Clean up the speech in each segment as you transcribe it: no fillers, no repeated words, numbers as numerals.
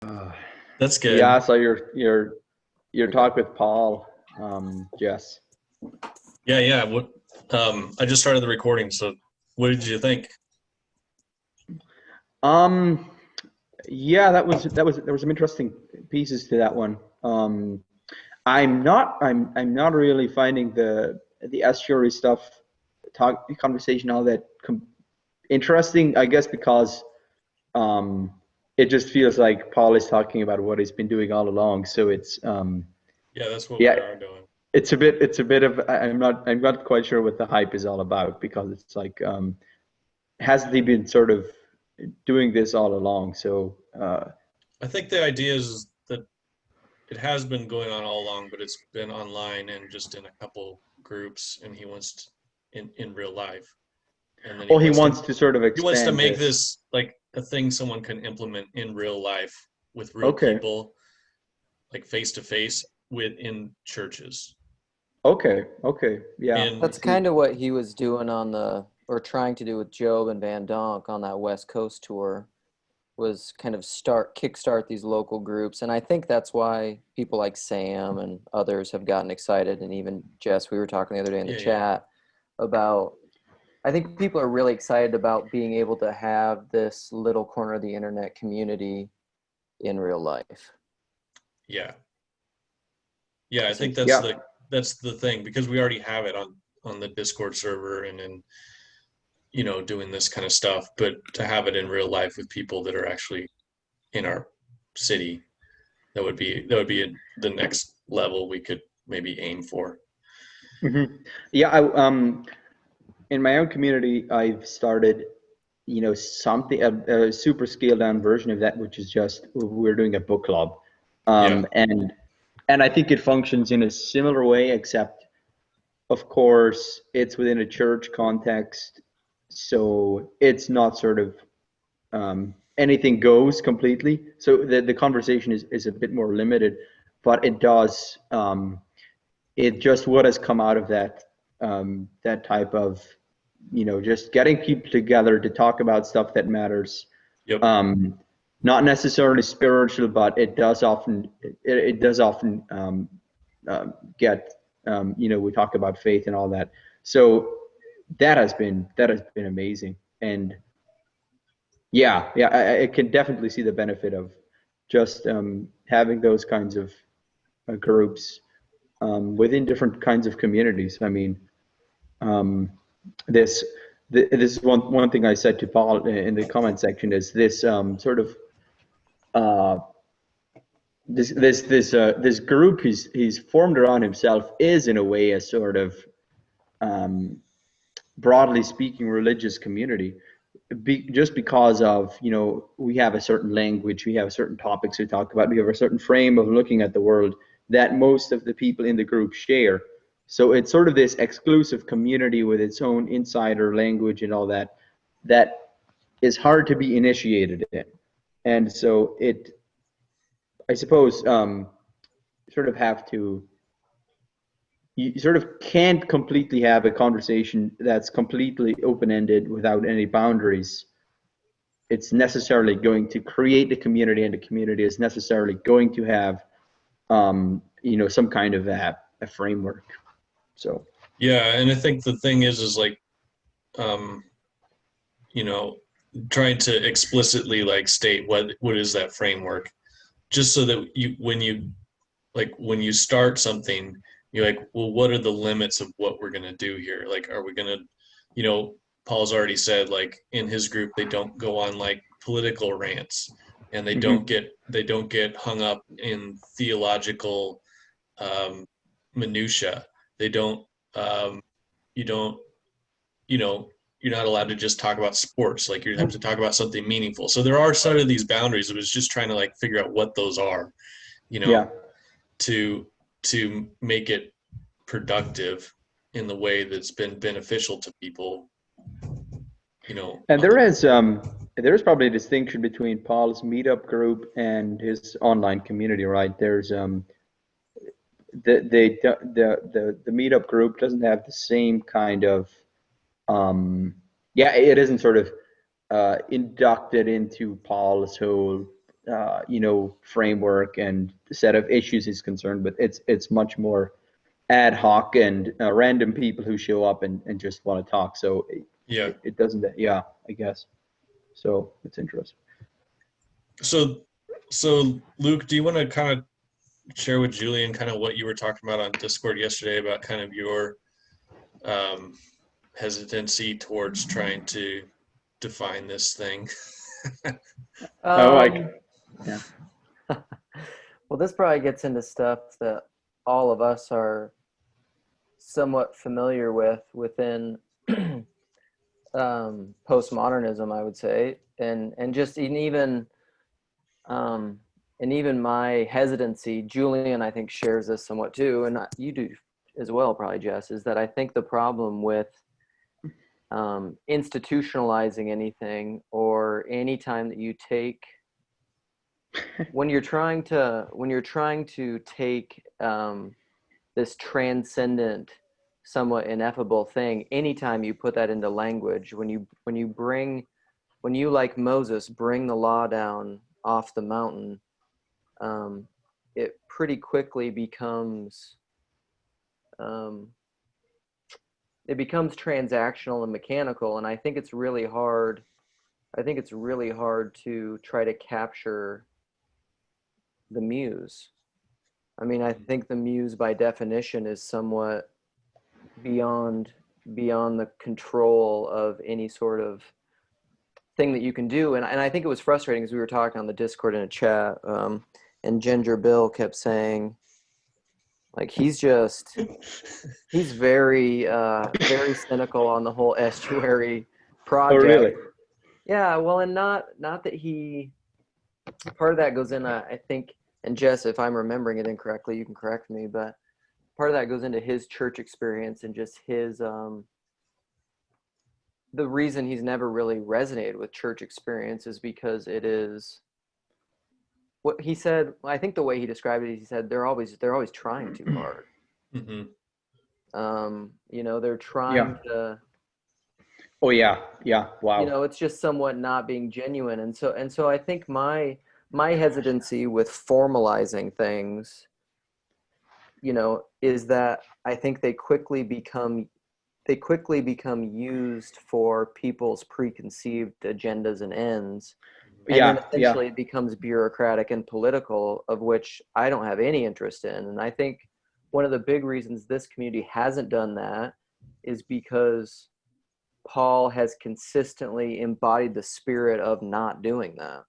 Uh, That's yeah, good. so your talk with Paul, Jess. Yeah. What? I just started the recording. So, what did you think? Um, yeah, there was some interesting pieces to that one. I'm not really finding the estuary stuff conversation all that interesting. I guess because um, it just feels like Paul is talking about what he's been doing all along. So Yeah, that's what we yeah, are doing. it's a bit of I'm not quite sure what the hype is all about because it's like hasn't he been sort of doing this all along? So I think the idea is that it has been going on all along, but it's been online and just in a couple groups, and he wants in real life, and then oh, he wants to sort of he wants to expand make this. this like a thing someone can implement in real life with real Okay, people, like face to face within churches. okay, yeah, I And That's see. kind of what he was doing or trying to do with Job and Van Donk on that West Coast tour, was kind of kickstart these local groups. And I think that's why people like Sam and others have gotten excited. And even Jess, we were talking the other day in the yeah, chat about, I think people are really excited about being able to have this little corner of the internet community in real life. yeah, yeah. I think Seems Yeah, that's the thing because we already have it on the Discord server and in doing this kind of stuff, but to have it in real life with people that are actually in our city, the next level we could maybe aim for. hmm yeah. In my own community, I've started, something a super scaled down version of that, which is just we're doing a book club, Yeah, and I think it functions in a similar way, except of course it's within a church context, so it's not sort of anything goes completely. So the conversation is a bit more limited, but it does it just what has come out of that type of just getting people together to talk about stuff that matters. yep, Um, Not necessarily spiritual, but it does often get we talk about faith and all that. So that has been amazing, and yeah, I can definitely see the benefit of just having those kinds of groups within different kinds of communities. I mean, um, this this is one thing I said to Paul in the comment section is this sort of uh, this group he's formed around himself is in a way a sort of um, broadly speaking religious community just because of we have a certain language, we have certain topics we talk about, we have a certain frame of looking at the world that most of the people in the group share. So it's sort of this exclusive community with its own insider language and all that that is hard to be initiated in. And so I suppose sort of have to you sort of can't completely have a conversation that's completely open-ended without any boundaries. It's necessarily going to create a community, and the community is necessarily going to have some kind of a framework. So yeah. And I think the thing is like, um, you know, trying to explicitly like state what is that framework, just so that when you start something, you're like, well, what are the limits of what we're gonna do here? Like, are we gonna, you know, Paul's already said like in his group they don't go on like political rants, and mm-hmm. they don't get hung up in theological um, minutia. They don't you don't you know you're not allowed to just talk about sports. Like you have to talk about something meaningful. So there are sort of these boundaries. It was just trying to like figure out what those are, you Yeah, know, to make it productive in the way that's been beneficial to people, and on the there is probably a distinction between Paul's meetup group and his online community, right? There's the meetup group doesn't have the same kind of yeah, it isn't sort of inducted into Paul's whole framework and set of issues is concerned, but it's much more ad hoc and random people who show up and just want to talk. So it doesn't, I guess. So it's interesting. So Luke, do you want to kind of share with Julian kind of what you were talking about on Discord yesterday about kind of your hesitancy towards trying to define this thing? Yeah. Well, this probably gets into stuff that all of us are somewhat familiar with within postmodernism, I would say, and just even my hesitancy. Julian, I think, shares this somewhat too, and you do as well, probably, Jess, is that I think the problem with institutionalizing anything, or any time that you take when you're trying to take this transcendent, somewhat ineffable thing, anytime you put that into language, when you like Moses bring the law down off the mountain, it pretty quickly becomes transactional and mechanical, and I think it's really hard to try to capture the muse. I mean, I think the muse by definition is somewhat beyond the control of any sort of thing that you can do. And I think it was frustrating as we were talking on the Discord in a chat, and Ginger Bill kept saying, like, he's very very cynical on the whole Estuary project. Oh, really? Yeah, well, and not that he, part of that goes in, I think, and Jess, if I'm remembering it incorrectly, you can correct me, but part of that goes into his church experience and just his the reason he's never really resonated with church experience is because it is what he said. I think the way he described it, he said they're always trying too hard. Mm-hmm. They're trying to. Oh yeah, wow. It's just somewhat not being genuine, and so I think my hesitancy with formalizing things, is that I think they quickly become used for people's preconceived agendas and ends. And then essentially it becomes bureaucratic and political, of which I don't have any interest in. And I think one of the big reasons this community hasn't done that is because Paul has consistently embodied the spirit of not doing that.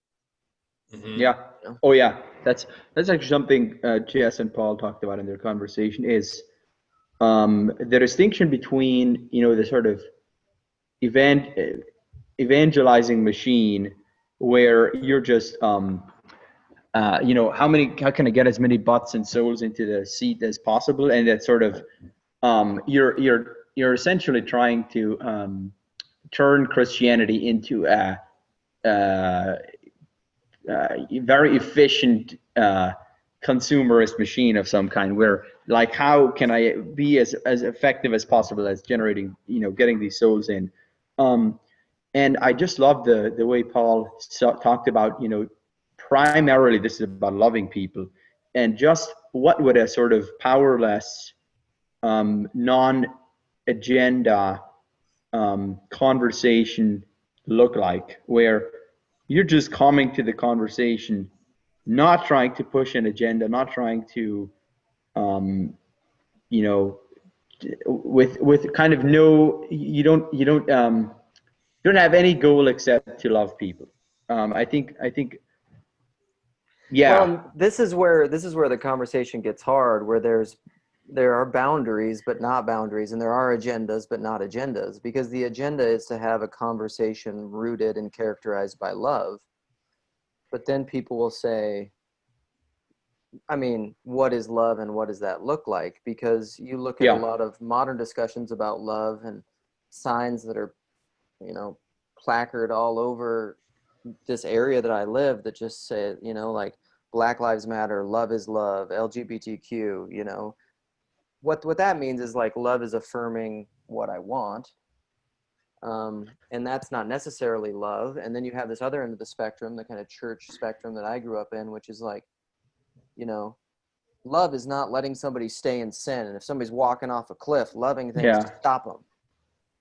Mm-hmm. Yeah. Oh yeah. That's actually something Jess and Paul talked about in their conversation, is the distinction between, the sort of evangelizing machine where you're just how can I get as many butts and souls into the seat as possible, and that sort of you're essentially trying to turn Christianity into a very efficient consumerist machine of some kind, where, like, how can I be as effective as possible as generating, getting these souls in. And I just love the way Paul talked about, primarily this is about loving people, and just what would a sort of powerless, non-agenda conversation look like, where you're just coming to the conversation, not trying to push an agenda, not trying to, with kind of no, you don't have any goal except to love people. I think, yeah. Well, this is where the conversation gets hard, where there are boundaries but not boundaries, and there are agendas but not agendas, because the agenda is to have a conversation rooted and characterized by love. But then people will say, I mean, what is love and what does that look like? Because you look at a lot of modern discussions about love and signs that are, placard all over this area that I live that just say, like, Black Lives Matter, love is love, LGBTQ, what that means is, like, love is affirming what I want. And that's not necessarily love. And then you have this other end of the spectrum, the kind of church spectrum that I grew up in, which is like, you know, love is not letting somebody stay in sin. And if somebody's walking off a cliff, loving things to stop them,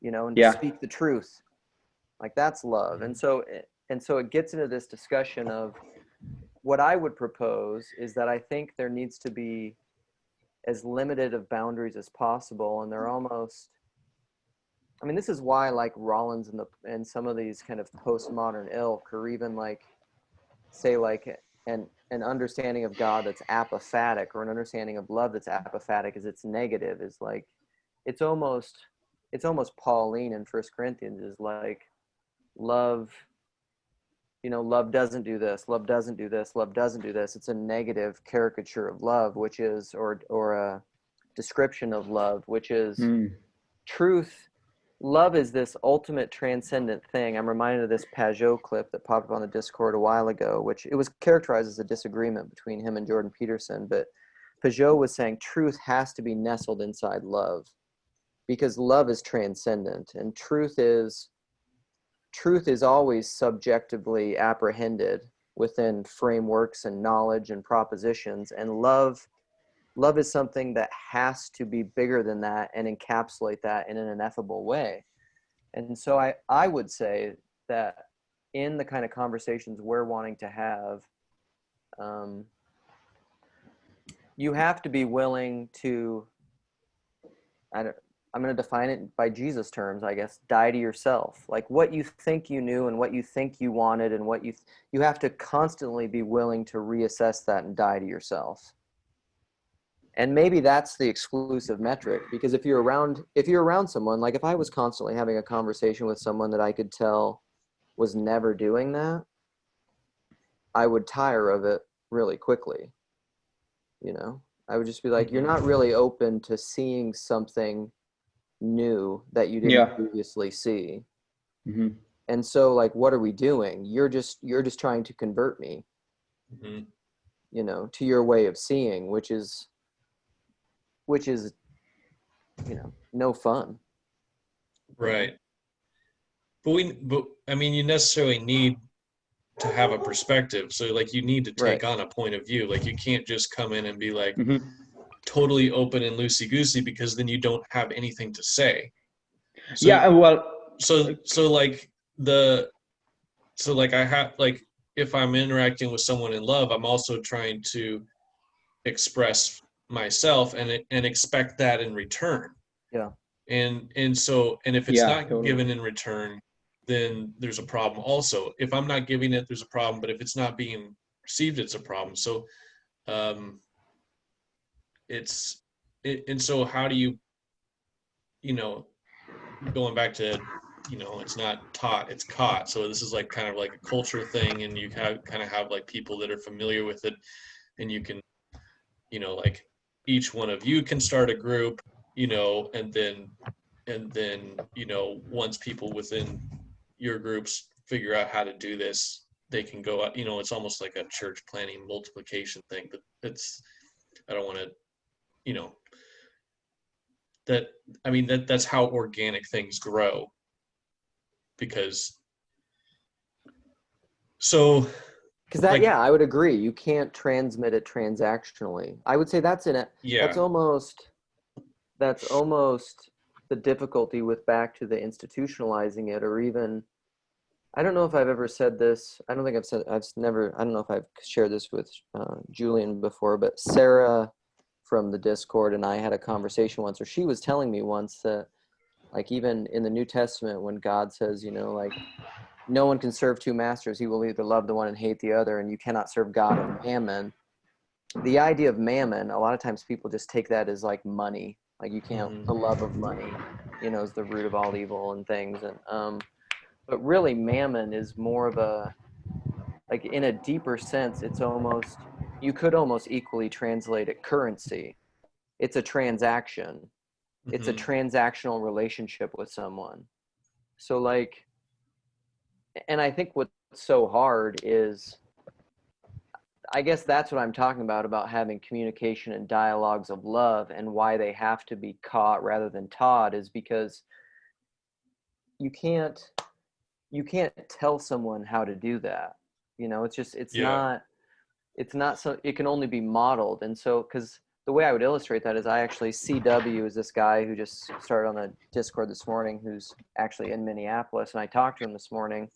you know, and to speak the truth. Like that's love. And so it gets into this discussion of what I would propose is that I think there needs to be as limited of boundaries as possible. And they're almost, I mean, this is why like Rollins and some of these kind of postmodern ilk, or even like say like an understanding of God that's apophatic, or an understanding of love that's apophatic, is it's negative, is like, it's almost Pauline in 1 Corinthians, is like love, you know, love doesn't do this, love doesn't do this, love doesn't do this. It's a negative caricature of love, which is, or a description of love, which is truth. Love is this ultimate transcendent thing. I'm reminded of this Pajot clip that popped up on the Discord a while ago, which it was characterized as a disagreement between him and Jordan Peterson. But Pajot was saying truth has to be nestled inside love, because love is transcendent, and truth is always subjectively apprehended within frameworks and knowledge and propositions. And love is something that has to be bigger than that and encapsulate that in an ineffable way. And so I would say that in the kind of conversations we're wanting to have, you have to be willing to, I'm going to define it by Jesus terms, I guess, die to yourself. Like what you think you knew and what you think you wanted, and what you have to constantly be willing to reassess that and die to yourself. And maybe that's the exclusive metric, because if you're around someone, like if I was constantly having a conversation with someone that I could tell was never doing that, I would tire of it really quickly. You know, I would just be like, you're not really open to seeing something new that you didn't previously see. And so like, what are we doing? You're just trying to convert me, you know, to your way of seeing, which is, you know, no fun. Right. But I mean, you necessarily need to have a perspective. So like you need to take on a point of view. Like you can't just come in and be like totally open and loosey-goosey, because then you don't have anything to say. So, I have, like, if I'm interacting with someone in love, I'm also trying to express myself and expect that in return. Yeah. And if it's not given in return, then there's a problem also. If I'm not giving it, there's a problem, but if it's not being received, it's a problem. So and so how do you know, going back to, you know, it's not taught, it's caught. So this is like kind of like a culture thing, and you kind of have like people that are familiar with it, and you can, you know, like each one of you can start a group, you know, and then, you know, once people within your groups figure out how to do this, they can go out, you know, it's almost like a church planning multiplication thing, but I don't want to, you know, that's how organic things grow. Because I would agree. You can't transmit it transactionally. I would say that's almost the difficulty with back to the institutionalizing it, or even, I don't know if I've ever said this. I don't know if I've shared this with Julian before, but Sarah from the Discord and I had a conversation once where she was telling me once that, like, even in the New Testament, when God says, you know, like, no one can serve two masters, he will either love the one and hate the other, and you cannot serve God and mammon. The idea of mammon, a lot of times people just take that as like money. Like you can't, the love of money, you know, is the root of all evil and things. And but really mammon is more of a, like, in a deeper sense, it's almost, you could almost equally translate it currency. It's a transaction. It's a transactional relationship with someone. So like, and I think what's so hard is, I guess that's what I'm talking about having communication and dialogues of love, and why they have to be caught rather than taught, is because you can't tell someone how to do that. You know, it's just, it's not so, it can only be modeled. And so, because the way I would illustrate that is I actually, CW is this guy who just started on the Discord this morning, who's actually in Minneapolis. And I talked to him this morning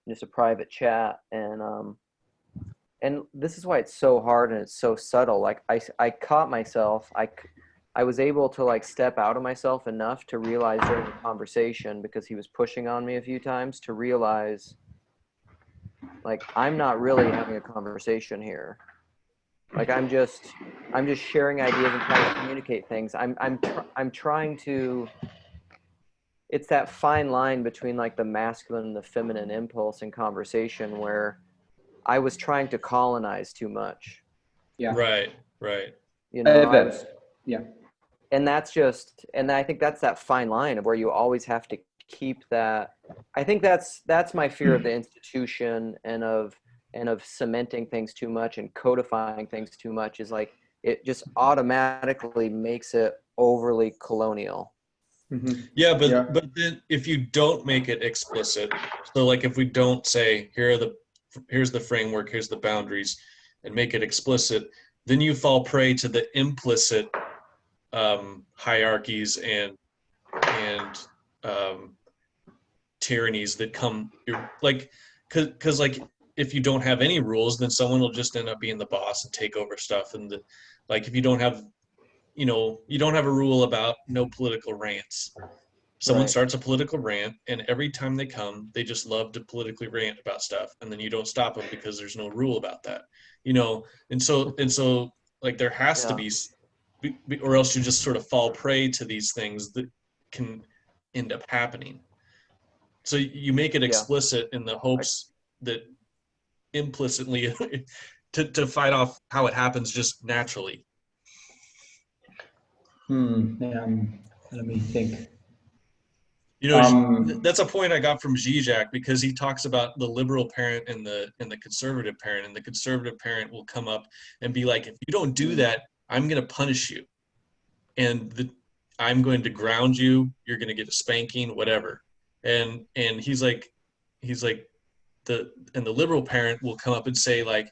in just a private chat. And this is why it's so hard and it's so subtle. Like I caught myself, I was able to like step out of myself enough to realize during the conversation, because he was pushing on me a few times, to realize like, I'm not really having a conversation here. Like I'm just sharing ideas and trying to communicate things. I'm trying to, it's that fine line between like the masculine and the feminine impulse in conversation where I was trying to colonize too much. Yeah. Right. You know, yeah. And that's just, and I think that's that fine line of where you always have to keep that. I think that's my fear of the institution and of cementing things too much and codifying things too much, is like, it just automatically makes it overly colonial. Mm-hmm. Yeah, but then if you don't make it explicit, so like if we don't say here's the framework, here's the boundaries, and make it explicit, then you fall prey to the implicit hierarchies and tyrannies that come, like, because like if you don't have any rules, then someone will just end up being the boss and take over stuff. And like if you don't have, you don't have a rule about no political rants. Someone starts a political rant, and every time they come, they just love to politically rant about stuff, and then you don't stop them because there's no rule about that, and so like there has to be, or else you just sort of fall prey to these things that can end up happening. So you make it explicit in the hopes that implicitly to fight off how it happens just naturally. Let me think. That's a point I got from Zizek, because he talks about the liberal parent and the conservative parent, and the conservative parent will come up and be like, if you don't do that, I'm going to punish you, and I'm going to ground you. You're going to get a spanking, whatever. And he's like the liberal parent will come up and say like,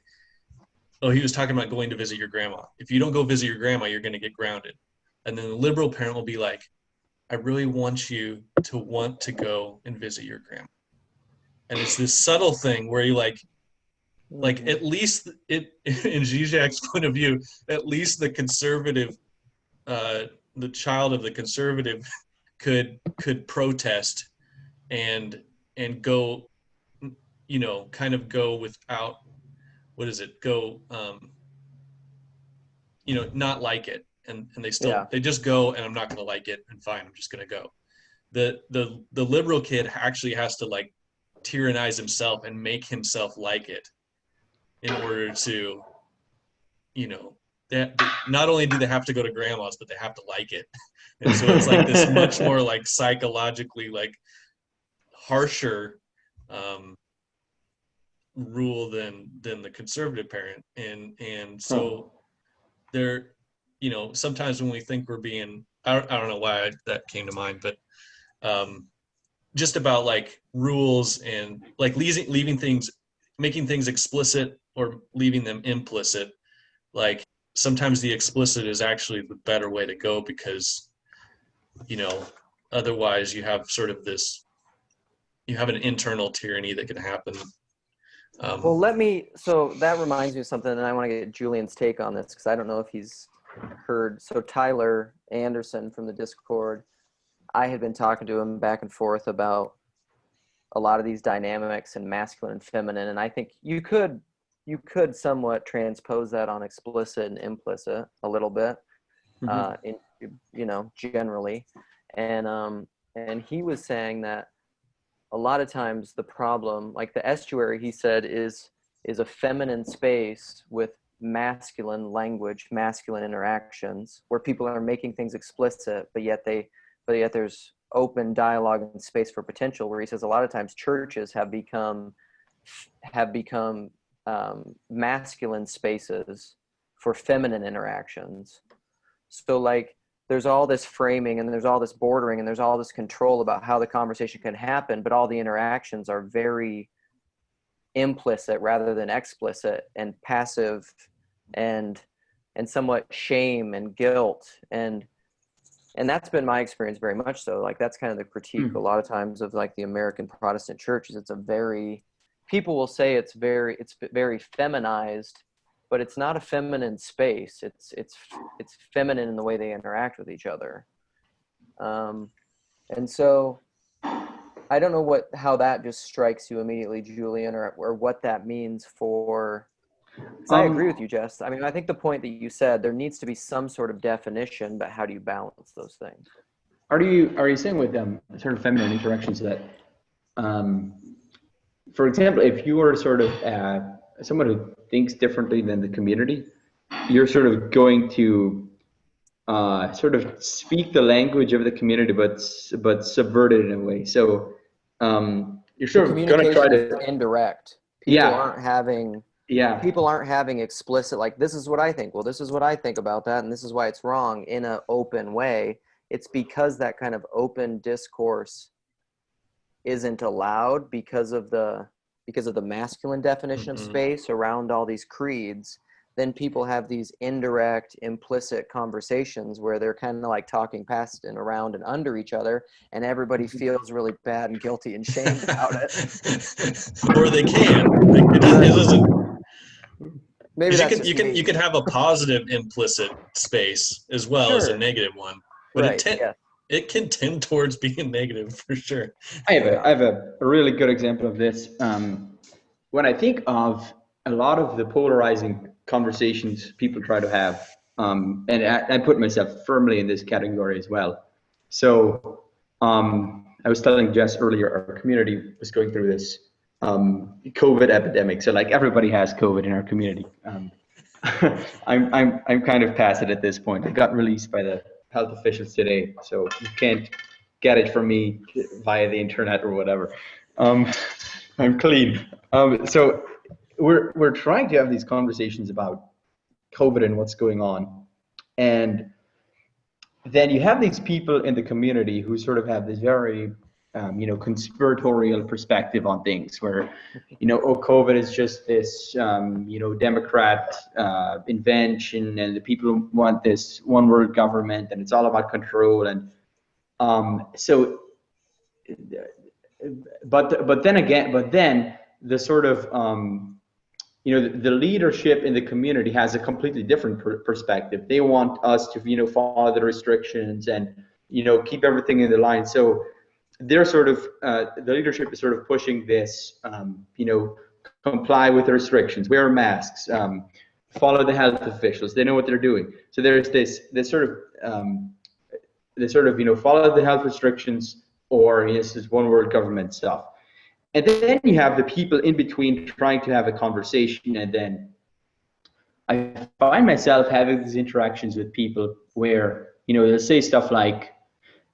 oh, he was talking about going to visit your grandma. If you don't go visit your grandma, you're going to get grounded. And then the liberal parent will be like, I really want you to want to go and visit your grandma. And it's this subtle thing where you like at least it, in Zizek's point of view, at least the conservative, the child of the conservative could protest and go, kind of go without, not like it. And they still, they just go, and I'm not going to like it, and fine, I'm just going to go. The liberal kid actually has to like tyrannize himself and make himself like it in order to, not only do they have to go to grandma's, but they have to like it. And so it's like this much more like psychologically like harsher rule than the conservative parent. And so they're, sometimes when we think we're being, I don't know why that came to mind, but just about like rules and like leaving things, making things explicit or leaving them implicit. Like sometimes the explicit is actually the better way to go, because, otherwise you have sort of you have an internal tyranny that can happen. So that reminds me of something, and I want to get Julian's take on this, because I don't know if he's heard. So Tyler Anderson from the Discord, I had been talking to him back and forth about a lot of these dynamics and masculine and feminine, and I think you could somewhat transpose that on explicit and implicit a little bit, generally, and he was saying that a lot of times the problem, like the estuary, he said, is a feminine space with masculine language, masculine interactions, where people are making things explicit, but yet there's open dialogue and space for potential, where he says a lot of times churches have become masculine spaces for feminine interactions. So like there's all this framing and there's all this bordering and there's all this control about how the conversation can happen, but all the interactions are very implicit rather than explicit and passive and somewhat shame and guilt. And that's been my experience very much so. Like, that's kind of the critique a lot of times of like the American Protestant church, is people will say it's very feminized, but it's not a feminine space. It's feminine in the way they interact with each other. And so I don't know how that just strikes you immediately, Julian, or what that means for, 'cause I agree with you, Jess. I mean, I think the point that you said, there needs to be some sort of definition, but how do you balance those things? Are you saying with sort of feminine interactions that, for example, if you are sort of someone who thinks differently than the community, you're sort of going to sort of speak the language of the community, but subvert it in a way. So you're sort of going to try to indirect. People aren't having explicit, like, this is what I think. Well, this is what I think about that, and this is why it's wrong, in an open way. It's because that kind of open discourse isn't allowed because of the masculine definition of space around all these creeds. Then people have these indirect, implicit conversations where they're kind of like talking past and around and under each other, and everybody feels really bad and guilty and shamed about it. Or they can. It doesn't. Maybe you can have a positive implicit space as well as a negative one, but it can tend towards being negative for sure. I have a really good example of this. When I think of a lot of the polarizing conversations people try to have, and I put myself firmly in this category as well. So I was telling Jess earlier, our community was going through this COVID epidemic. So like everybody has COVID in our community. I'm kind of past it at this point. It got released by the health officials today, so you can't get it from me via the internet or whatever. I'm clean. So we're trying to have these conversations about COVID and what's going on, and then you have these people in the community who sort of have this very conspiratorial perspective on things, where COVID is just this Democrat invention, and the people want this one world government, and it's all about control. And but then the sort of the leadership in the community has a completely different perspective. They want us to follow the restrictions and keep everything in the line. So they're sort of the leadership is sort of pushing this comply with the restrictions, wear masks, follow the health officials. They know what they're doing. So there's this sort of follow the health restrictions, or this is one world government stuff. And then you have the people in between trying to have a conversation, and then I find myself having these interactions with people where they'll say stuff like,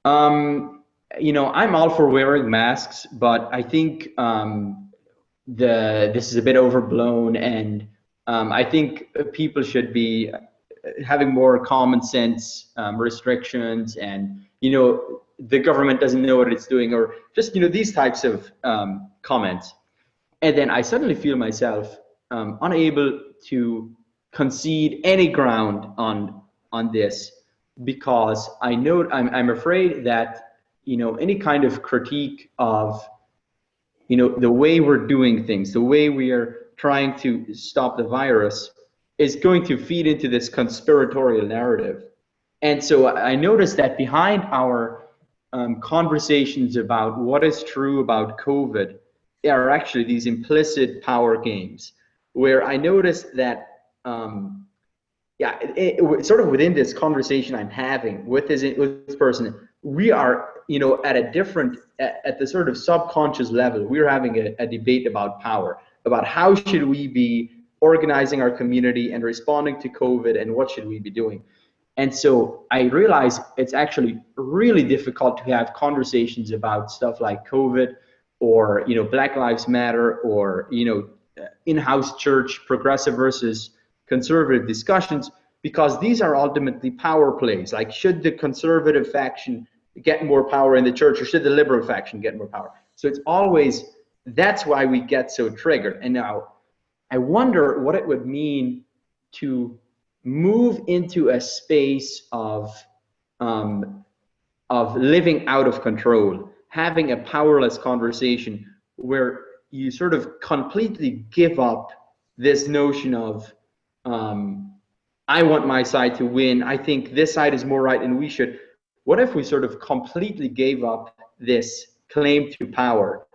I'm all for wearing masks, but I think this is a bit overblown, and I think people should be having more common sense restrictions, and the government doesn't know what it's doing, or just these types of comments. And then I suddenly feel myself unable to concede any ground on this, because I know I'm afraid that any kind of critique of the way we're doing things, the way we are trying to stop the virus, is going to feed into this conspiratorial narrative. And so I noticed that behind our conversations about what is true about COVID are actually these implicit power games, where I noticed that sort of within this conversation I'm having with this person, we are at the sort of subconscious level, we're having a debate about power, about how should we be organizing our community and responding to COVID, and what should we be doing. And so I realize it's actually really difficult to have conversations about stuff like COVID, or Black Lives Matter, or in-house church progressive versus conservative discussions, because these are ultimately power plays. Like, should the conservative faction get more power in the church, or should the liberal faction get more power? So it's always, that's why we get so triggered. And now I wonder what it would mean to move into a space of living out of control, having a powerless conversation where you sort of completely give up this notion of, I want my side to win. I think this side is more right and we should. What if we sort of completely gave up this claim to power,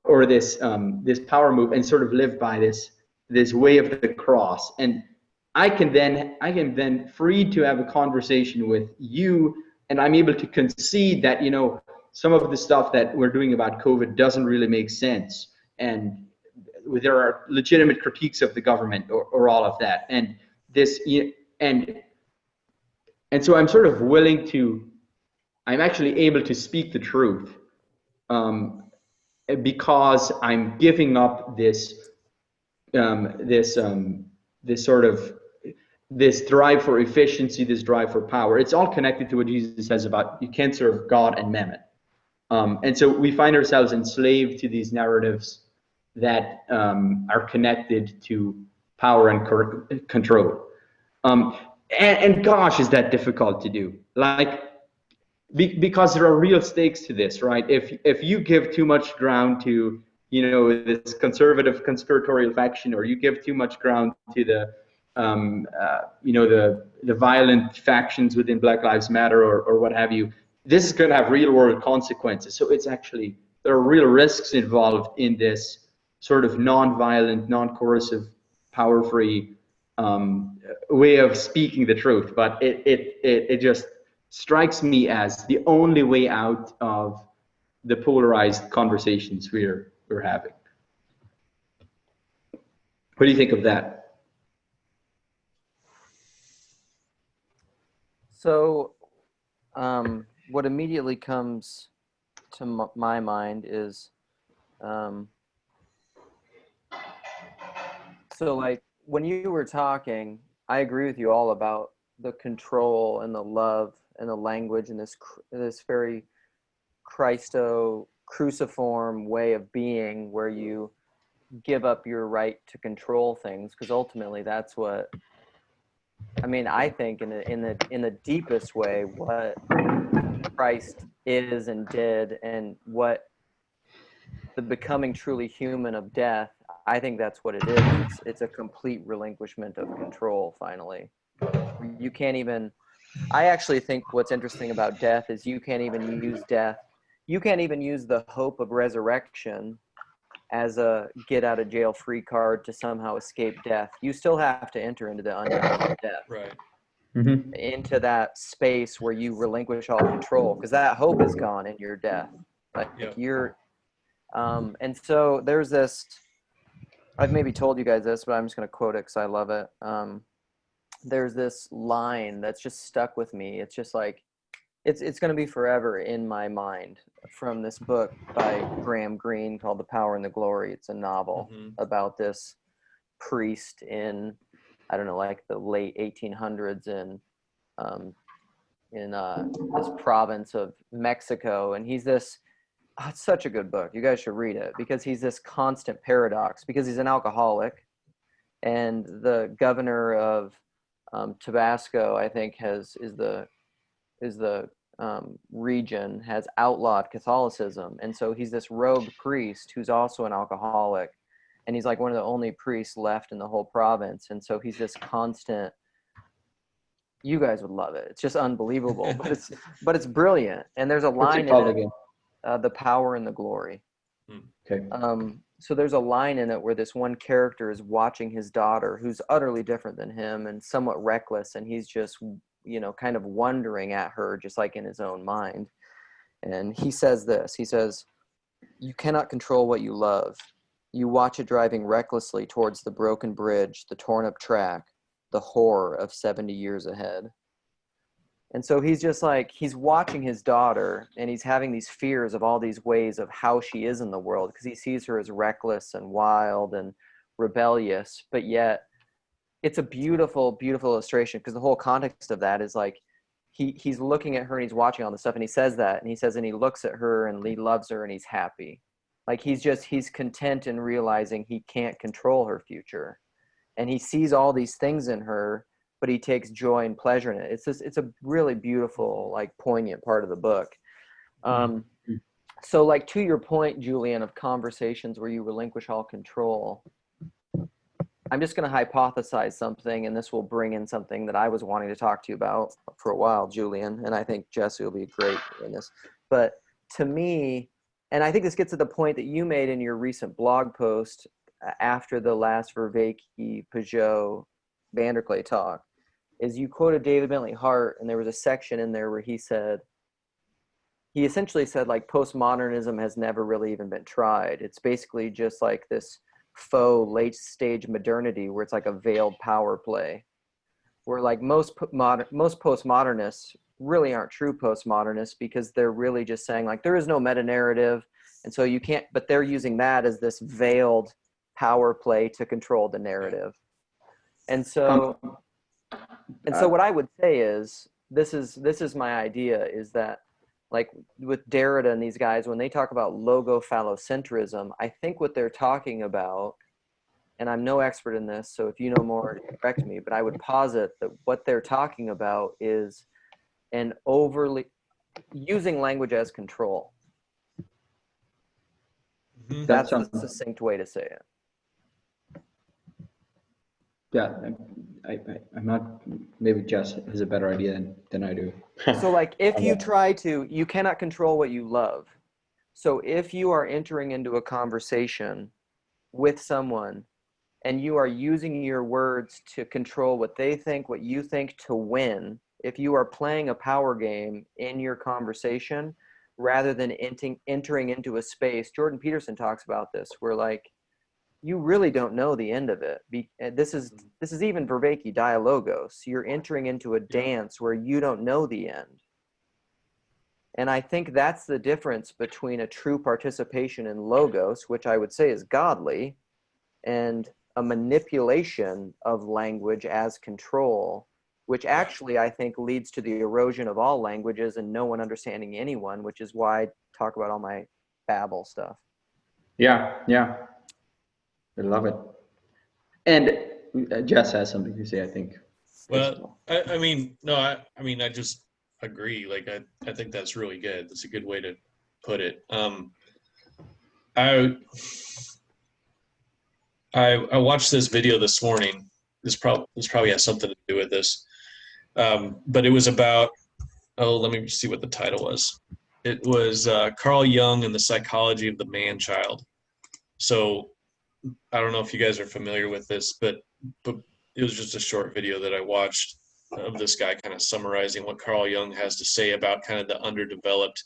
or this power move, and sort of live by this way of the cross? And I can then free to have a conversation with you, and I'm able to concede that, you know, some of the stuff that we're doing about COVID doesn't really make sense, and there are legitimate critiques of the government, or all of that, and this, and so I'm sort of willing to, I'm actually able to speak the truth, because I'm giving up this sort of this drive for efficiency, this drive for power. It's all connected to what Jesus says about you can't serve God and mammon. And so we find ourselves enslaved to these narratives that are connected to power and control. And gosh, is that difficult to do? Like, because there are real stakes to this, right? If you give too much ground to, you know, this conservative conspiratorial faction, or you give too much ground to the you know, the violent factions within Black Lives Matter, or what have you, this is going to have real world consequences. So it's actually, there are real risks involved in this sort of non-violent, non-coercive, power-free way of speaking the truth. But it just strikes me as the only way out of the polarized conversations we're having. What do you think of that? So, what immediately comes to my mind is, so like when you were talking, I agree with you all about the control and the love and the language and this very cruciform way of being, where you give up your right to control things, because ultimately that's what, I mean, I think in the deepest way, what Christ is and did, and what the becoming truly human of death, I think that's what it is. It's a complete relinquishment of control, finally. You can't even, I actually think what's interesting about death is you can't even use death. You can't even use the hope of resurrection as a get out of jail free card to somehow escape death. You still have to enter into the unknown of death. Right. Mm-hmm. Into that space where you relinquish all control, because that hope is gone in your death. Like, Yeah. you're, and so there's this, I've maybe told you guys this, but I'm just going to quote it because I love it. There's this line that's just stuck with me. It's just like, it's going to be forever in my mind, from this book by Graham Greene called The Power and the Glory. It's a novel about this priest in, I don't know, like the late 1800s in this province of Mexico. And he's this, it's such a good book. You guys should read it, because he's this constant paradox, because he's an alcoholic, and the governor of Tabasco, I think, is the region has outlawed Catholicism. And so he's this rogue priest who's also an alcoholic, and he's like one of the only priests left in the whole province. And so he's this constant, you guys would love it. It's just unbelievable, but it's brilliant. And there's a line in it, The Power and the Glory. Okay. So there's a line in it where this one character is watching his daughter, who's utterly different than him and somewhat reckless, and he's just, you know, kind of wondering at her, just like in his own mind. And he says this, he says, "You cannot control what you love. You watch it driving recklessly towards the broken bridge, the torn up track, the horror of 70 years ahead." And so he's just like, he's watching his daughter, and he's having these fears of all these ways of how she is in the world, because he sees her as reckless and wild and rebellious, but yet it's a beautiful, beautiful illustration, because the whole context of that is like he's looking at her and he's watching all this stuff, and he says that, and he says, and he looks at her and he loves her and he's happy. Like he's content in realizing he can't control her future, and he sees all these things in her, but he takes joy and pleasure in it. It's a really beautiful, like, poignant part of the book. So, like, to your point, Julian, of conversations where you relinquish all control, I'm just going to hypothesize something, and this will bring in something that I was wanting to talk to you about for a while, Julian, and I think Jesse will be great in this. But to me, and I think this gets to the point that you made in your recent blog post after the last VanderKlay Peugeot talk, is you quoted David Bentley Hart, and there was a section in there where he essentially said, like, postmodernism has never really even been tried. It's basically just like this faux late stage modernity where it's like a veiled power play, where like most postmodernists really aren't true postmodernists, because they're really just saying, like, there is no meta narrative, and so you can't, but they're using that as this veiled power play to control the narrative. And so what I would say is, this is my idea, is that, like, with Derrida and these guys, when they talk about logophallocentrism, I think what they're talking about, and I'm no expert in this, so if you know more, correct me, but I would posit that what they're talking about is an overly using language as control. That's a succinct way to say it. Yeah, I'm not, maybe Jess has a better idea than I do. So, like, if you try to, you cannot control what you love. So if you are entering into a conversation with someone and you are using your words to control what they think, what you think, to win, if you are playing a power game in your conversation rather than entering into a space, Jordan Peterson talks about this, where, like, you really don't know the end of it. This is even Vervaeke dialogos. You're entering into a dance where you don't know the end. And I think that's the difference between a true participation in logos, which I would say is godly, and a manipulation of language as control, which actually I think leads to the erosion of all languages and no one understanding anyone, which is why I talk about all my Babel stuff. Yeah. I love it. And Jess has something to say, I think. Well, I just agree. Like, I think that's really good. That's a good way to put it. I watched this video this morning. This probably has something to do with this. But it was about, let me see what the title was. It was Carl Jung and the Psychology of the Man-Child. So I don't know if you guys are familiar with this, but it was just a short video that I watched of this guy kind of summarizing what Carl Jung has to say about kind of the underdeveloped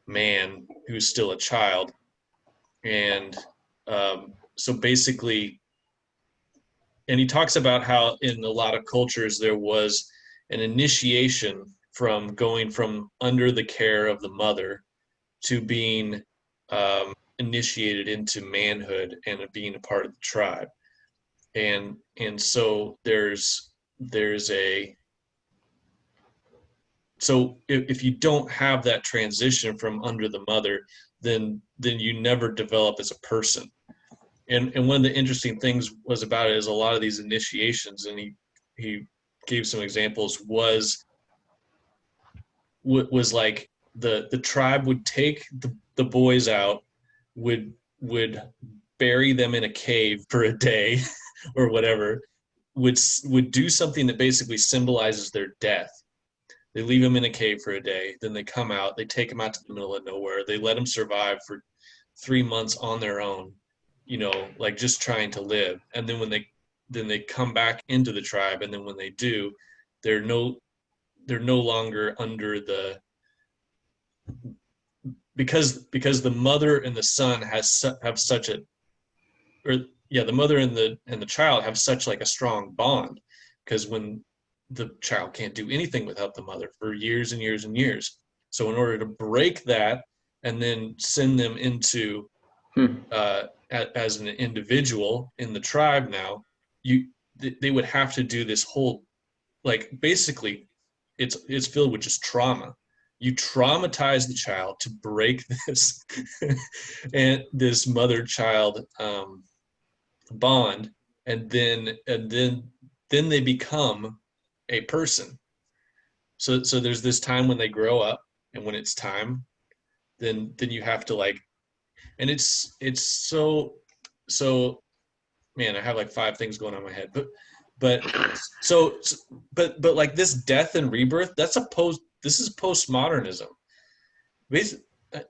man who's still a child. And so basically, and he talks about how in a lot of cultures there was an initiation from going from under the care of the mother to being initiated into manhood and being a part of the tribe. And so so if you don't have that transition from under the mother, then you never develop as a person. And one of the interesting things was about it is a lot of these initiations, and he gave some examples, was like the tribe would take the boys out, would bury them in a cave for a day or whatever, would do something that basically symbolizes their death. They leave them in a cave for a day, then they come out, they take them out to the middle of nowhere, they let them survive for 3 months on their own, like just trying to live. And then when they come back into the tribe, and then when they do, they're no longer under the, because the mother and the son have such a, the mother and the child have such like a strong bond, because when the child can't do anything without the mother for years and years and years. So in order to break that and then send them into as an individual in the tribe, now you they would have to do this whole, like, basically it's filled with just trauma. You traumatize the child to break this and this mother-child bond, and then they become a person. So there's this time when they grow up, and when it's time, then you have to, like, and it's so man, I have like 5 things going on in my head, but like this death and rebirth, this is postmodernism.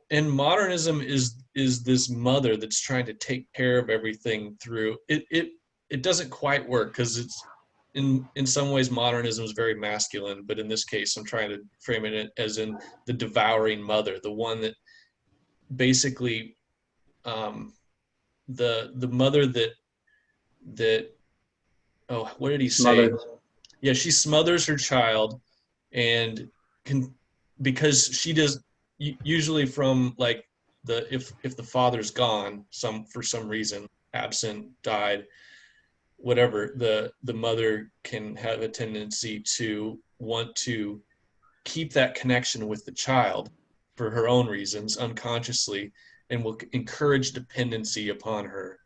And modernism is this mother that's trying to take care of everything through it. It doesn't quite work, because it's in some ways modernism is very masculine, but in this case I'm trying to frame it as in the devouring mother, the one that basically the mother that oh, what did he say? Smothers. Yeah, she smothers her child, and because she does, usually from like if the father's gone, for some reason, absent, died, whatever, the mother can have a tendency to want to keep that connection with the child for her own reasons, unconsciously, and will encourage dependency upon her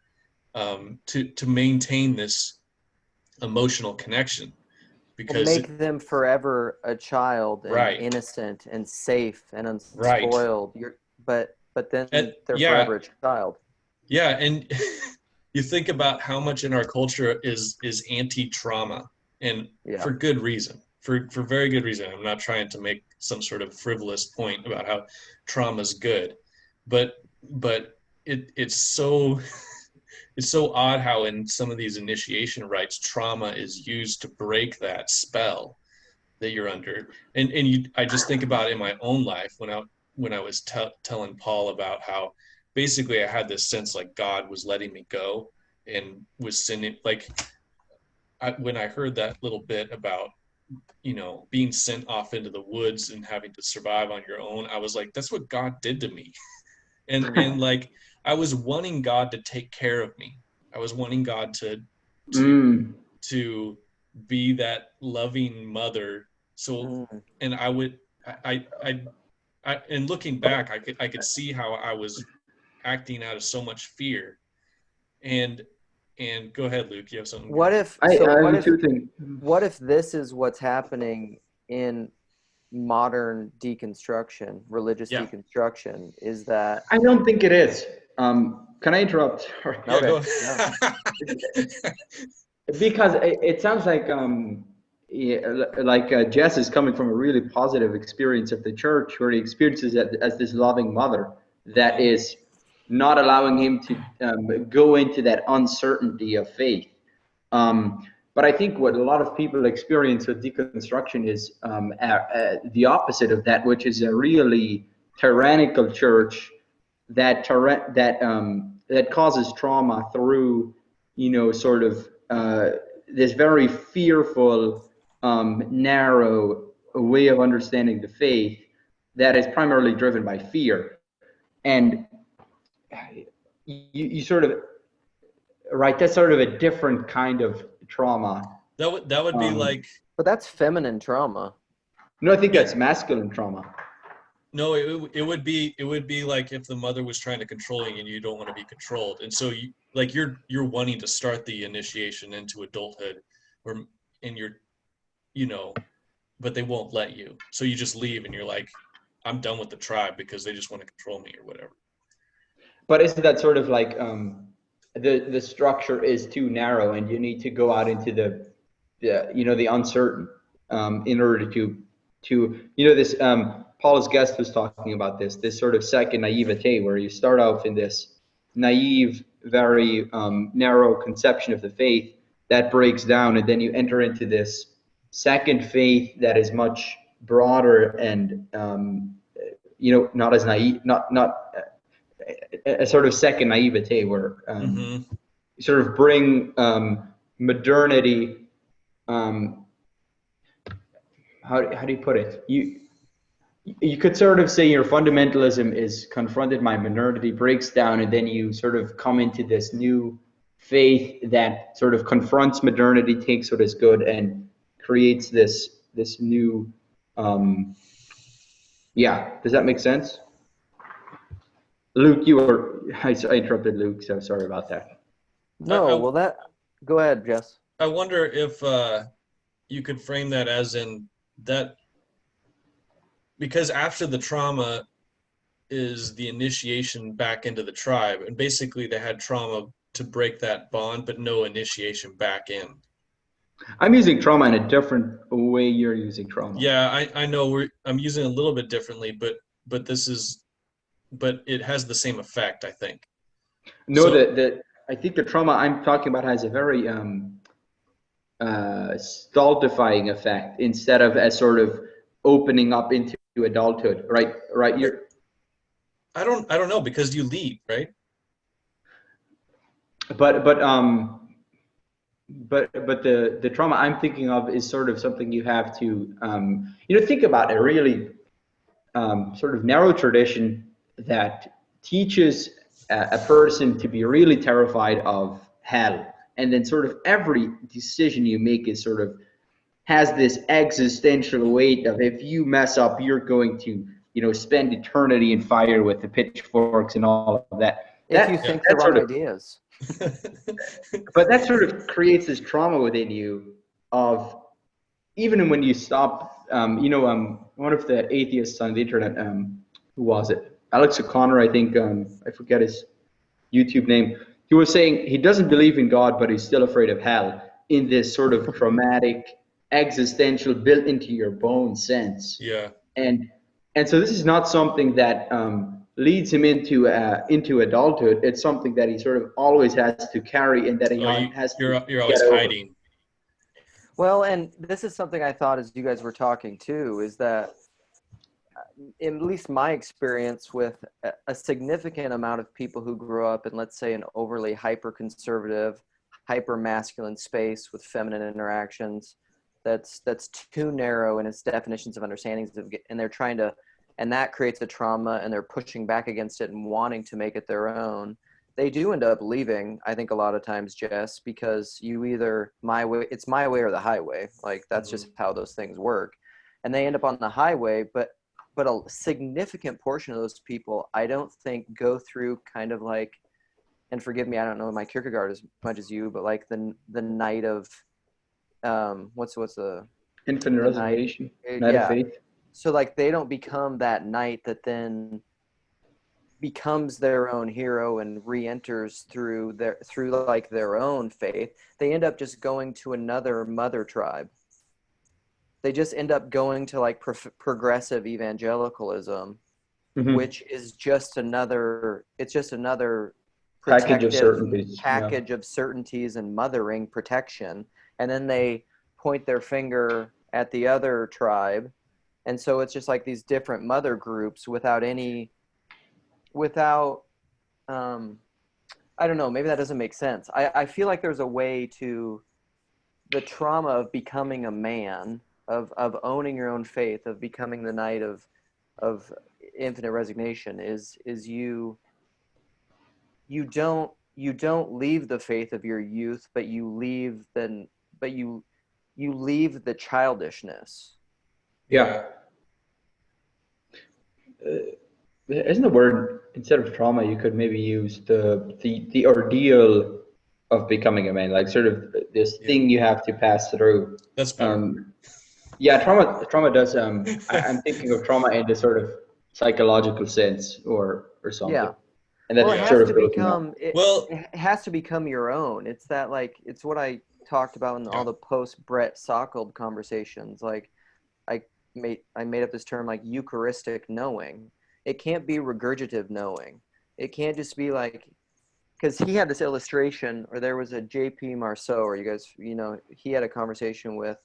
to maintain this emotional connection, because make them forever a child and right, innocent and safe and right, unspoiled. But then they're forever a child. Yeah, and you think about how much in our culture is anti-trauma, and for good reason, for very good reason. I'm not trying to make some sort of frivolous point about how trauma is good, but it's so it's so odd how in some of these initiation rites, trauma is used to break that spell that you're under. And I just think about it in my own life when I was telling Paul about how basically I had this sense like God was letting me go and was sending, like, when I heard that little bit about, being sent off into the woods and having to survive on your own, I was like, that's what God did to me. And like, I was wanting God to take care of me. I was wanting God to be that loving mother. So, and I and looking back, I could see how I was acting out of so much fear. And go ahead, Luke, you have something? What if this is what's happening in modern deconstruction, religious deconstruction, is that... I don't think it is. Can I interrupt? Okay. Because it sounds like Jess is coming from a really positive experience of the church, where he experiences it as this loving mother that is not allowing him to go into that uncertainty of faith. But I think what a lot of people experience with deconstruction is the opposite of that, which is a really tyrannical church that causes trauma through, sort of this very fearful, narrow way of understanding the faith that is primarily driven by fear. And you sort of, right, that's sort of a different kind of trauma. That would be like... But that's feminine trauma. No, I think that's masculine trauma. No, it would be like if the mother was trying to control you and you don't want to be controlled, and so you're wanting to start the initiation into adulthood, but they won't let you, so you just leave and you're like, I'm done with the tribe because they just want to control me or whatever. But isn't that sort of like the structure is too narrow and you need to go out into the uncertain in order to this Paul's guest was talking about this sort of second naivete, where you start off in this naive, very narrow conception of the faith that breaks down, and then you enter into this second faith that is much broader and not as naive, not a sort of second naivete where you sort of bring modernity. How do you put it? You could sort of say your fundamentalism is confronted by modernity, breaks down, and then you sort of come into this new faith that sort of confronts modernity, takes what is good, and creates this new. Yeah, does that make sense? Luke, I interrupted Luke, so sorry about that. No, well, go ahead, Jess. I wonder if you could frame that as in that, because after the trauma is the initiation back into the tribe, and basically they had trauma to break that bond, but no initiation back in. I'm using trauma in a different way you're using trauma. Yeah, I know I'm using it a little bit differently, but it has the same effect, I think. No, so, I think the trauma I'm talking about has a very stultifying effect instead of as sort of opening up into adulthood, right? I don't know, because you leave, right? But the trauma I'm thinking of is sort of something you have to think about a really sort of narrow tradition that teaches a person to be really terrified of hell, and then sort of every decision you make is sort of has this existential weight of, if you mess up, you're going to spend eternity in fire with the pitchforks and all of that. If you think the wrong ideas. But that sort of creates this trauma within you of, even when you stop, one of the atheists on the internet, who was it? Alex O'Connor, I think, I forget his YouTube name. He was saying he doesn't believe in God, but he's still afraid of hell, in this sort of traumatic, existential, built into your bone sense. Yeah. And so this is not something that leads him into adulthood. It's something that he sort of always has to carry, and that he has to you're always hiding. Well, and this is something I thought as you guys were talking too, is that at least my experience with a significant amount of people who grew up in, let's say, an overly hyper-conservative, hyper-masculine space with feminine interactions, that's too narrow in its definitions of understandings, and they're trying to, and that creates a trauma, and they're pushing back against it and wanting to make it their own. They do end up leaving, I think, a lot of times, Jess, because you either it's my way or the highway. Like, that's just how those things work. And they end up on the highway, but a significant portion of those people, I don't think, go through kind of like, and forgive me, I don't know my Kierkegaard as much as you, but like the night of, what's the infinite reservation, night of faith. So like they don't become that knight that then becomes their own hero and re-enters through like their own faith. They end up just going to another mother tribe. They just end up going to like progressive evangelicalism, which is just another package of certainties, of certainties and mothering protection. And then they point their finger at the other tribe. And so it's just like these different mother groups without I don't know, maybe that doesn't make sense. I feel like there's a way to the trauma of becoming a man, of owning your own faith, of becoming the knight of infinite resignation is you don't leave the faith of your youth, but you leave the childishness. Yeah. Isn't the word, instead of trauma, you could maybe use the ordeal of becoming a man, like sort of this thing you have to pass through. That's better. Trauma does. I'm thinking of trauma in the sort of psychological sense, or something. Yeah. And that it has to become your own. It's that, like, it's what I talked about in all the post Brett Sockold conversations. Like, I made up this term, like Eucharistic knowing. It can't be regurgitative knowing. It can't just be like, because he had this illustration, or there was a J.P. Marceau, or you guys, he had a conversation with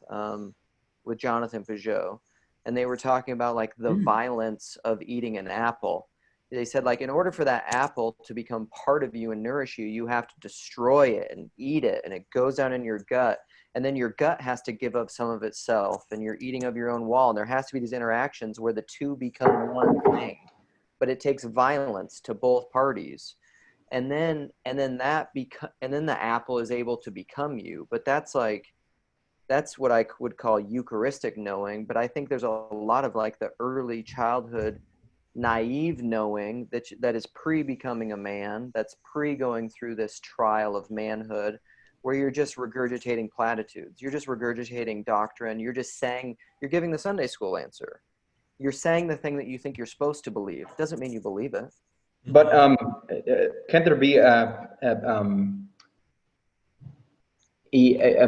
Jonathan Peugeot, and they were talking about like the violence of eating an apple. They said, like, in order for that apple to become part of you and nourish you, you have to destroy it and eat it, and it goes down in your gut. And then your gut has to give up some of itself, and you're eating of your own wall. And there has to be these interactions where the two become one thing. But it takes violence to both parties. and then the apple is able to become you. But that's what I would call Eucharistic knowing. But I think there's a lot of like the early childhood naive knowing that is pre-becoming a man, that's pre-going through this trial of manhood, where you're just regurgitating platitudes, you're just regurgitating doctrine, you're giving the Sunday school answer, you're saying the thing that you think you're supposed to believe. Doesn't mean you believe it. But can there be a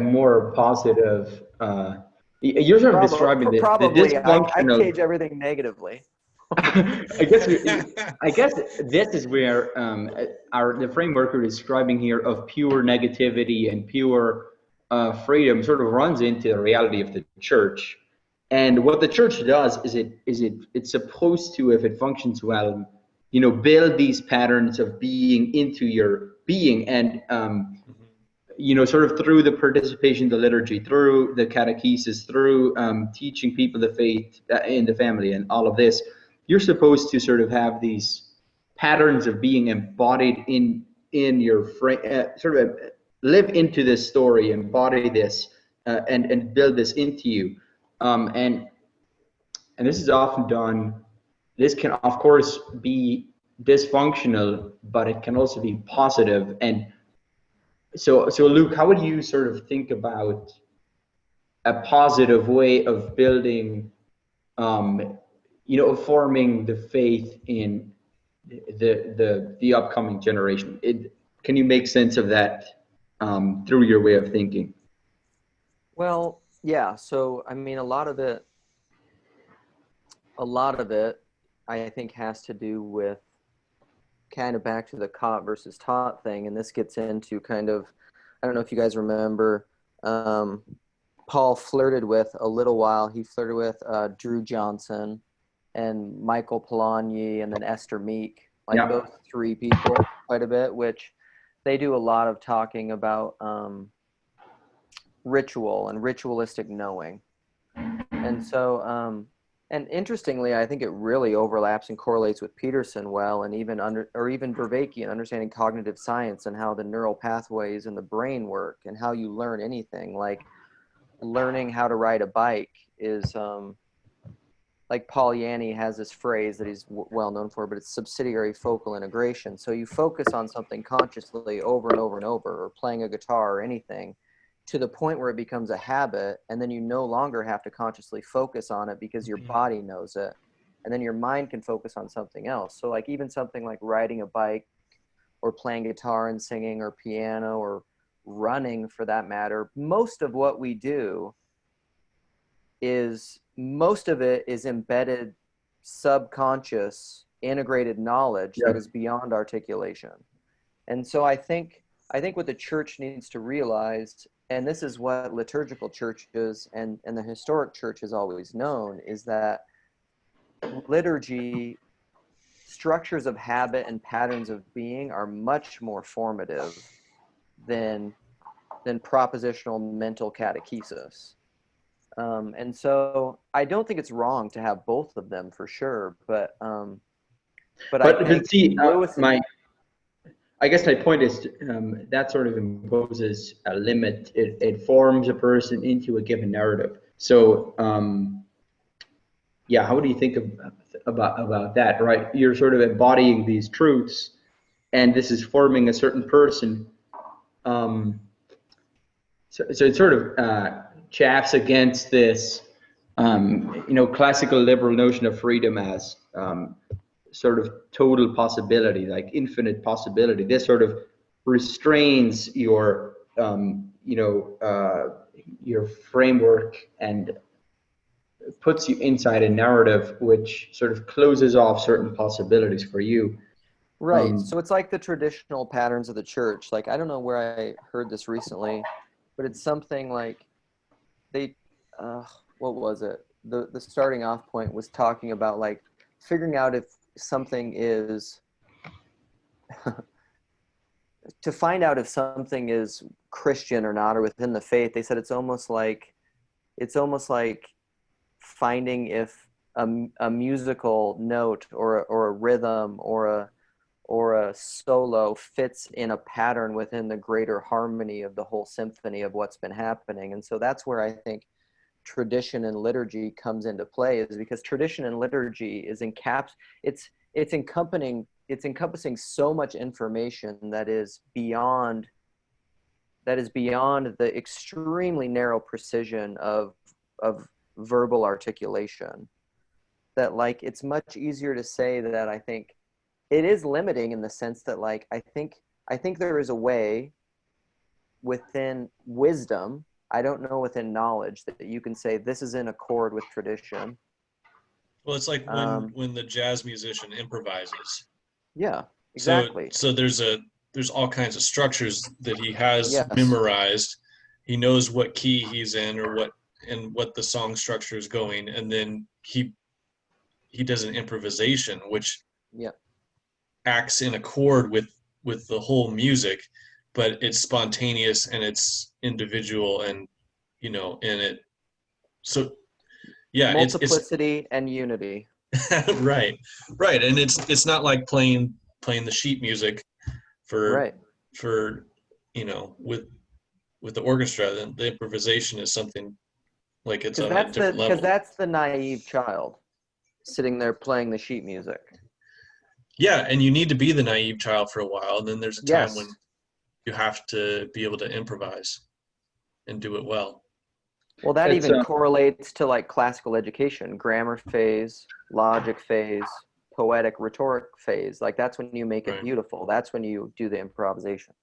more positive? You're sort of describing the I dysfunctional. cage everything negatively. I guess this is where the framework we're describing here of pure negativity and pure freedom sort of runs into the reality of the church. And what the church does is it's supposed to, if it functions well, build these patterns of being into your being, and sort of through the participation in the liturgy, through the catechesis, through teaching people the faith in the family, and all of this. You're supposed to sort of have these patterns of being embodied in your frame, sort of live into this story, embody this, and build this into you. And this is often done. This can, of course, be dysfunctional, but it can also be positive. And so Luke, how would you sort of think about a positive way of building, forming the faith in the upcoming generation? Can you make sense of that through your way of thinking? Well, yeah. So I mean, a lot of it, I think, has to do with kind of back to the caught versus taught thing, and this gets into kind of, I don't know if you guys remember, Paul flirted with Drew Johnson and Michael Polanyi and then Esther Meek, those three people quite a bit, which they do a lot of talking about ritual and ritualistic knowing. And so, and interestingly, I think it really overlaps and correlates with Peterson well, and even Vervaeke, understanding cognitive science and how the neural pathways in the brain work and how you learn anything. Like learning how to ride a bike is, like Paul Yanni has this phrase that he's well known for, but it's subsidiary focal integration. So you focus on something consciously over and over and over, or playing a guitar or anything, to the point where it becomes a habit, and then you no longer have to consciously focus on it because your body knows it, and then your mind can focus on something else. So like even something like riding a bike or playing guitar and singing or piano or running for that matter, most of what we do is embedded subconscious integrated knowledge that is beyond articulation. And so I think what the church needs to realize, and this is what liturgical churches and the historic church has always known, is that liturgy, structures of habit and patterns of being are much more formative than propositional mental catechesis. And so I don't think it's wrong to have both of them for sure, but I think see, I guess my point is that sort of imposes a limit. It forms a person into a given narrative. So, how do you think about that, right? You're sort of embodying these truths, and this is forming a certain person. So it sort of chaffs against this, classical liberal notion of freedom as sort of total possibility, like infinite possibility. This sort of restrains your framework and puts you inside a narrative which sort of closes off certain possibilities for you. Right. So it's like the traditional patterns of the church. Like, I don't know where I heard this recently, but it's something like what was it? The starting off point was talking about like figuring out if something is to find out if something is Christian or not, or within the faith. They said it's almost like finding if a musical note or a rhythm or or a solo fits in a pattern within the greater harmony of the whole symphony of what's been happening. And so that's where I think tradition and liturgy comes into play, is because tradition and liturgy is it's encompassing so much information that is beyond the extremely narrow precision of verbal articulation, that like it's much easier to say that. I think it is limiting in the sense that like I think there is a way within wisdom, I don't know within knowledge, that you can say this is in accord with tradition. Well, it's like when the jazz musician improvises. Yeah, exactly. So there's all kinds of structures that he has Yes. memorized. He knows what key he's in or what the song structure is going, and then he does an improvisation which acts in accord with the whole music, but it's spontaneous and it's individual, and and it, so yeah, multiplicity and unity. right, and it's not like playing the sheet music for with the orchestra. Then the improvisation is something like it's on a different level. Because that's the naive child sitting there playing the sheet music. Yeah, and you need to be the naive child for a while, and then there's a time when you have to be able to improvise and do it well. Well, that even correlates to like classical education, grammar phase, logic phase, poetic rhetoric phase. Like that's when you make it beautiful. That's when you do the improvisation.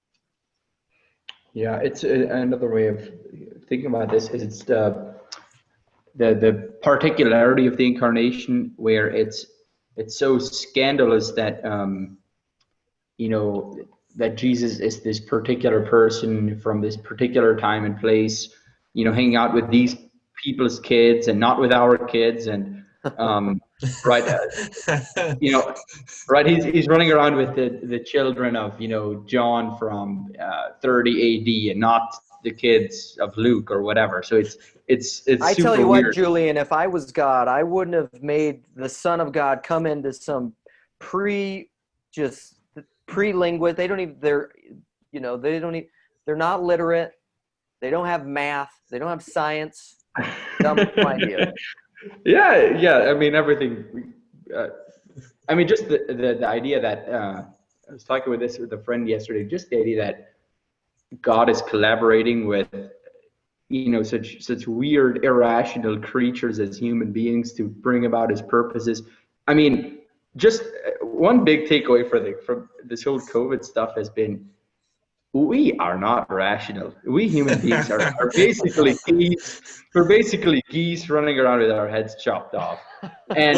Yeah, it's another way of thinking about this is it's the particularity of the incarnation, where it's so scandalous that that Jesus is this particular person from this particular time and place, hanging out with these people's kids and not with our kids, and right, right. He's running around with the children of John from 30 AD and not the kids of Luke or whatever. So it's I super tell you weird. what, Julian, if I was God, I wouldn't have made the Son of God come into some pre-linguist. They're not literate. They don't have math. They don't have science. Dumb idea. Yeah. I mean, everything. I mean, just the idea that I was talking with a friend yesterday. Just the idea that God is collaborating with such weird, irrational creatures as human beings to bring about His purposes. I mean, just one big takeaway from this whole COVID stuff has been, we are not rational. We human beings are basically geese. We're basically geese running around with our heads chopped off. And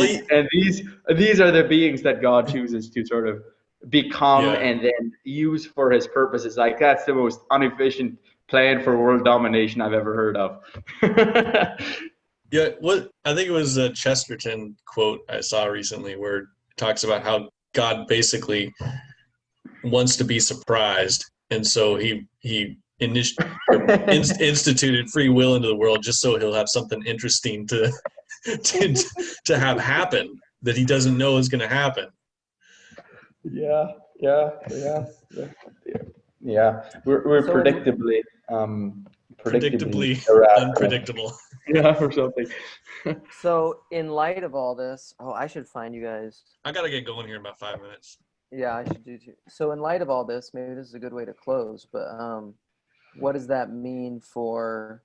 these are the beings that God chooses to sort of become and then use for His purposes. Like, that's the most inefficient plan for world domination I've ever heard of. Yeah, I think it was a Chesterton quote I saw recently where it talks about how God basically wants to be surprised, and so he instituted free will into the world just so he'll have something interesting to have happen that he doesn't know is going to happen. Yeah. We're so predictably unpredictable. Yeah, or something. So in light of all this, I should find you guys. I gotta get going here in about 5 minutes. Yeah, I should do too. So in light of all this, maybe this is a good way to close, but what does that mean for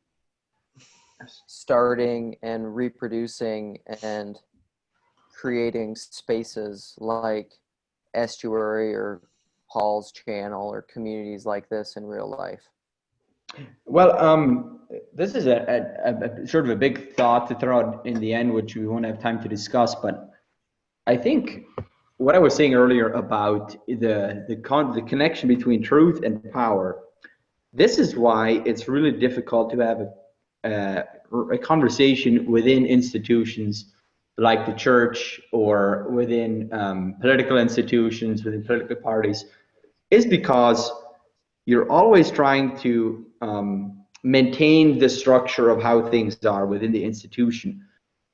starting and reproducing and creating spaces like Estuary or Paul's channel or communities like this in real life? Well, this is a sort of a big thought to throw out in the end, which we won't have time to discuss. But I think what I was saying earlier about the connection between truth and power, this is why it's really difficult to have a conversation within institutions like the church or within political institutions, within political parties, is because you're always trying to maintain the structure of how things are within the institution,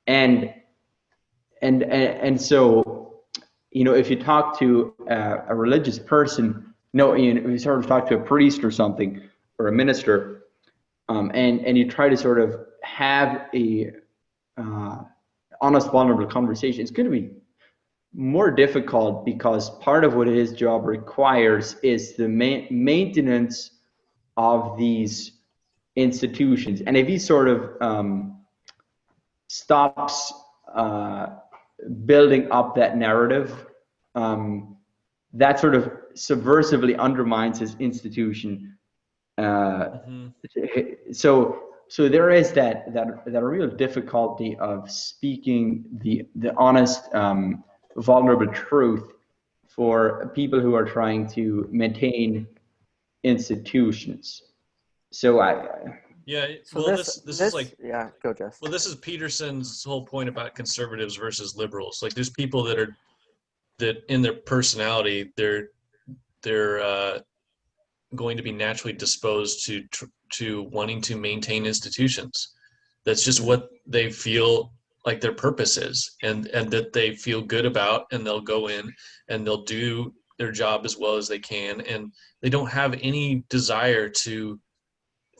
and so if you talk to a religious person, you sort of talk to a priest or something, or a minister, and you try to sort of have a honest, vulnerable conversation, it's going to be more difficult, because part of what his job requires is the maintenance of these institutions. And if he sort of stops building up that narrative, that sort of subversively undermines his institution. So there is that real difficulty of speaking the honest, vulnerable truth for people who are trying to maintain institutions. So this is like, yeah, go Jess. Well, this is Peterson's whole point about conservatives versus liberals. Like, there's people that in their personality, they're going to be naturally disposed to wanting to maintain institutions. That's just what they feel like their purpose is, and that they feel good about, and they'll go in and they'll do their job as well as they can, and they don't have any desire to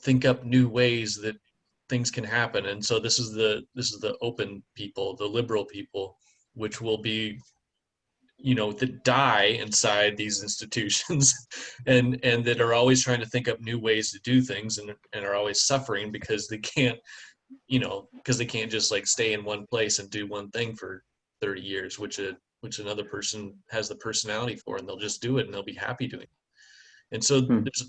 think up new ways that things can happen. And so this is the open people, the liberal people, which will be, that die inside these institutions and that are always trying to think up new ways to do things, and are always suffering because they can't just like stay in one place and do one thing for 30 years, which another person has the personality for, and they'll just do it and they'll be happy doing it. And so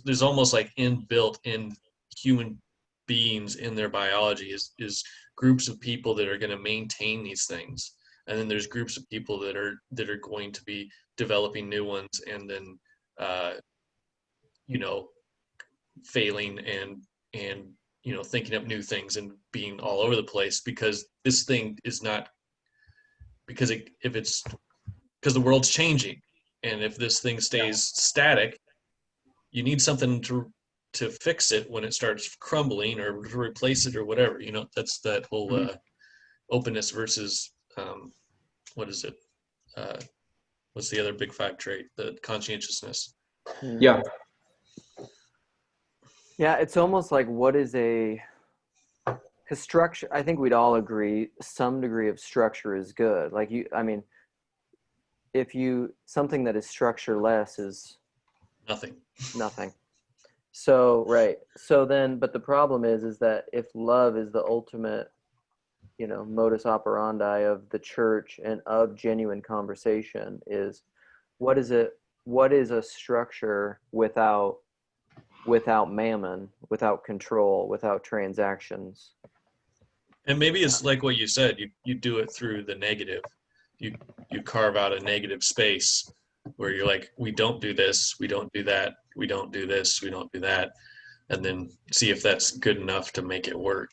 there's almost like inbuilt in human beings, in their biology, is groups of people that are going to maintain these things, and then there's groups of people that are going to be developing new ones, and then failing and thinking up new things and being all over the place, because this thing is not, because the world's changing, and if this thing stays static, you need something to fix it when it starts crumbling, or to replace it, or whatever. That's that whole openness versus what is it? What's the other big five trait? The conscientiousness. Yeah. Yeah, it's almost like, what is because structure, I think we'd all agree some degree of structure is good. Like something that is structureless is nothing. So, right. So then, but the problem is that if love is the ultimate, modus operandi of the church and of genuine conversation, is what is a structure without mammon, without control, without transactions? And maybe it's like what you said, you do it through the negative. You carve out a negative space where you're like, we don't do this, we don't do that, we don't do this, we don't do that, and then see if that's good enough to make it work.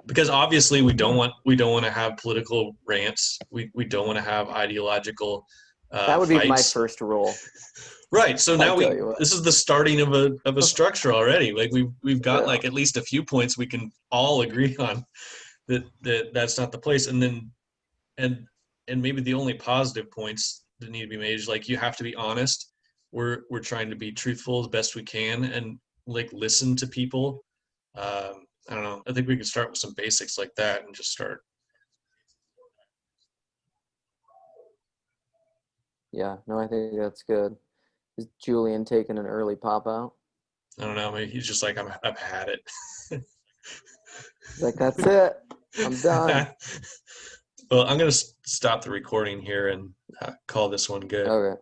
Because obviously we don't want to have political rants. We don't want to have ideological that would fights. Be my first rule. Right. So now this is the starting of a structure already. Like we've got like at least a few points we can all agree on that's not the place. And then and maybe the only positive points that need to be made is like, you have to be honest. We're trying to be truthful as best we can, and like listen to people. I don't know. I think we can start with some basics like that and just start. Yeah, no, I think that's good. Is Julian taking an early pop out? I don't know. Maybe he's just like, I've had it. He's like, that's it. I'm done. Well, I'm going to stop the recording here and call this one good. Okay.